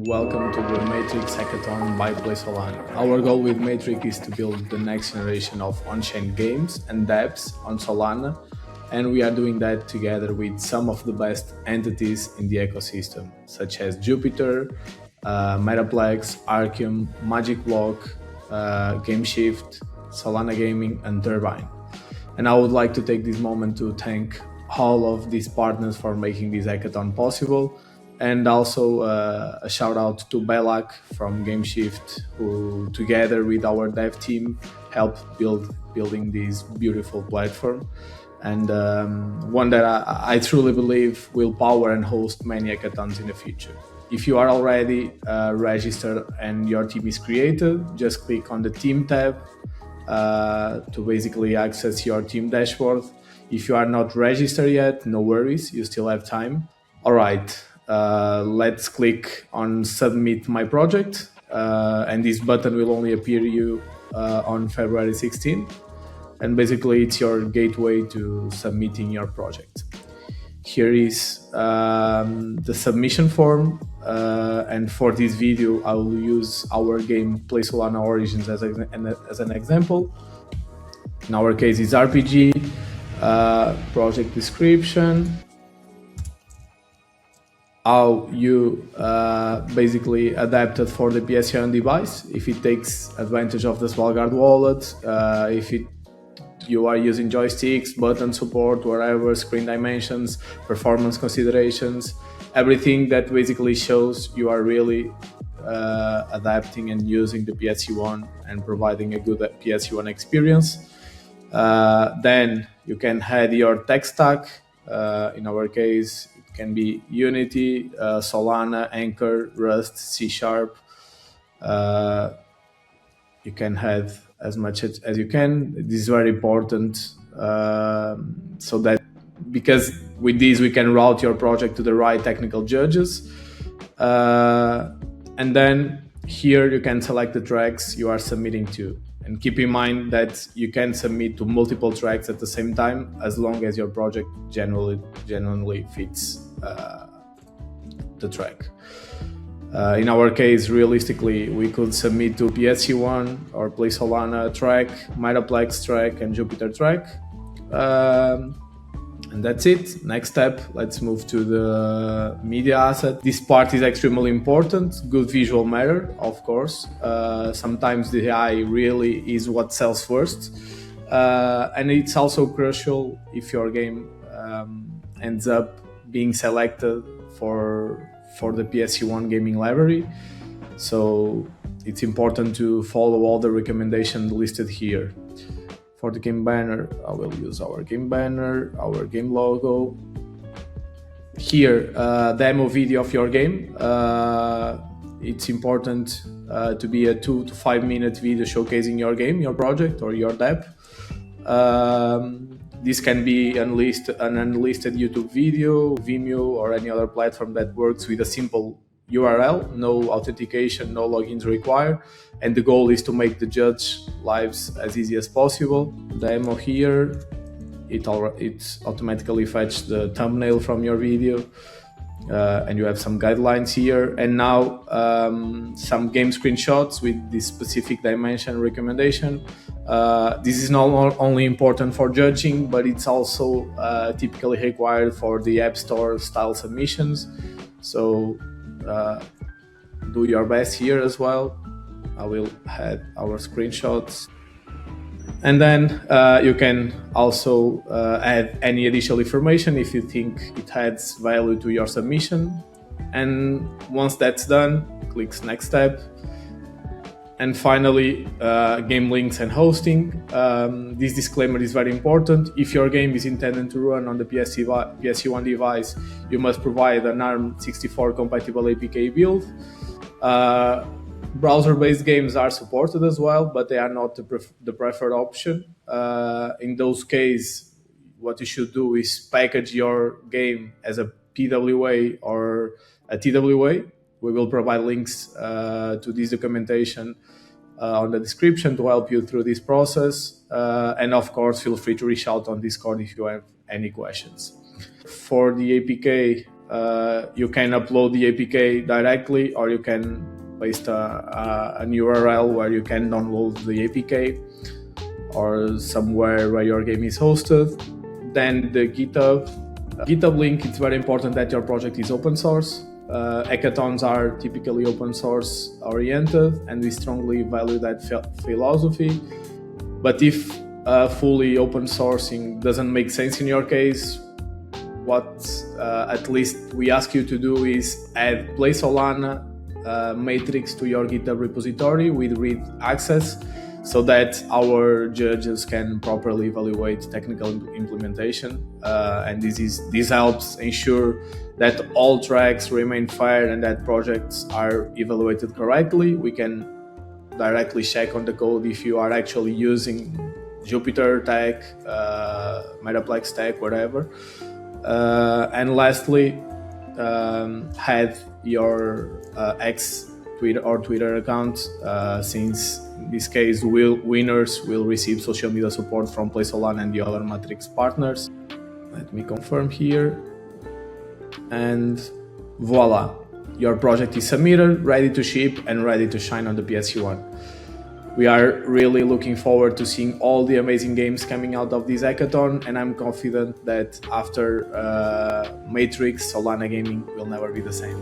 welcome to the Matrix Hackathon by Solana. Our goal with Matrix is to build the next generation of on-chain games and dApps on Solana, and we are doing that together with some of the best entities in the ecosystem, such as Jupiter, Metaplex, Arcium, MagicBlock, GameShift, Solana Gaming, and Turbine. And I would like to take this moment to thank all of these partners for making this hackathon possible. And also a shout out to Belak from GameShift, who together with our dev team helped building this beautiful platform. And one that I truly believe will power and host many hackathons in the future. If you are already registered and your team is created, just click on the team tab to basically access your team dashboard. If you are not registered yet, no worries, you still have time. All right, let's click on submit my project, and this button will only appear to you on February 16th. And basically it's your gateway to submitting your project. Here is the submission form, and for this video I will use our game Play Solana Origins as an example. In our case it's RPG, project description, how you basically adapted for the PSC device, if it takes advantage of the Svalgard wallet, if you are using joysticks, button support, wherever, screen dimensions, performance considerations, everything that basically shows you are really adapting and using the PSC1 and providing a good PSC1 experience. Then you can add your tech stack. In our case, it can be Unity, Solana, Anchor, Rust, C#. You can add as much as you can. This is very important, so that because with this we can route your project to the right technical judges. And then here you can select the tracks you are submitting to. And keep in mind that you can submit to multiple tracks at the same time, as long as your project genuinely fits the track. In our case, realistically, we could submit to PSC1 or Play Solana track, Metaplex track, and Jupiter track. And that's it. Next step, let's move to the media asset. This part is extremely important. Good visual matter, of course. Sometimes the AI really is what sells first. And it's also crucial if your game ends up being selected for the PSC1 gaming library. So it's important to follow all the recommendations listed here. For the game banner, I will use our game banner, our game logo. Here, demo video of your game. It's important to be a 2 to 5 minute video showcasing your game, your project, or your dApp. This can be an unlisted YouTube video, Vimeo, or any other platform that works with a simple URL, no authentication, no logins required, and the goal is to make the judge lives as easy as possible. Demo here, it automatically fetches the thumbnail from your video, and you have some guidelines here. And now some game screenshots with this specific dimension recommendation. This is not only important for judging, but it's also typically required for the App Store style submissions. So do your best here as well. I will add our screenshots. And then you can also add any additional information if you think it adds value to your submission. And once that's done, click next step. And finally, game links and hosting. This disclaimer is very important. If your game is intended to run on the PSC1 device, you must provide an ARM64 compatible APK build. Browser-based games are supported as well, but they are not the preferred option. In those cases, what you should do is package your game as a PWA or a TWA. We will provide links to this documentation on the description to help you through this process. And of course, feel free to reach out on Discord if you have any questions. For the APK, You can upload the APK directly, or you can paste an URL where you can download the APK, or somewhere where your game is hosted. Then the GitHub link, it's very important that your project is open source. Hackathons are typically open source oriented, and we strongly value that philosophy. But if fully open sourcing doesn't make sense in your case, what at least we ask you to do is add Play Solana Matrix to your GitHub repository with read access, so that our judges can properly evaluate technical implementation, and this helps ensure that all tracks remain fair and that projects are evaluated correctly. We can directly check on the code if you are actually using Jupyter tech, Metaplex tech, whatever. And lastly, have your X Twitter or Twitter account, since in this case winners will receive social media support from Play Solana and the other Matrix partners. Let me confirm here, and voila, your project is submitted, ready to ship and ready to shine on the PSU1. We are really looking forward to seeing all the amazing games coming out of this hackathon, and I'm confident that after Matrix, Solana gaming will never be the same.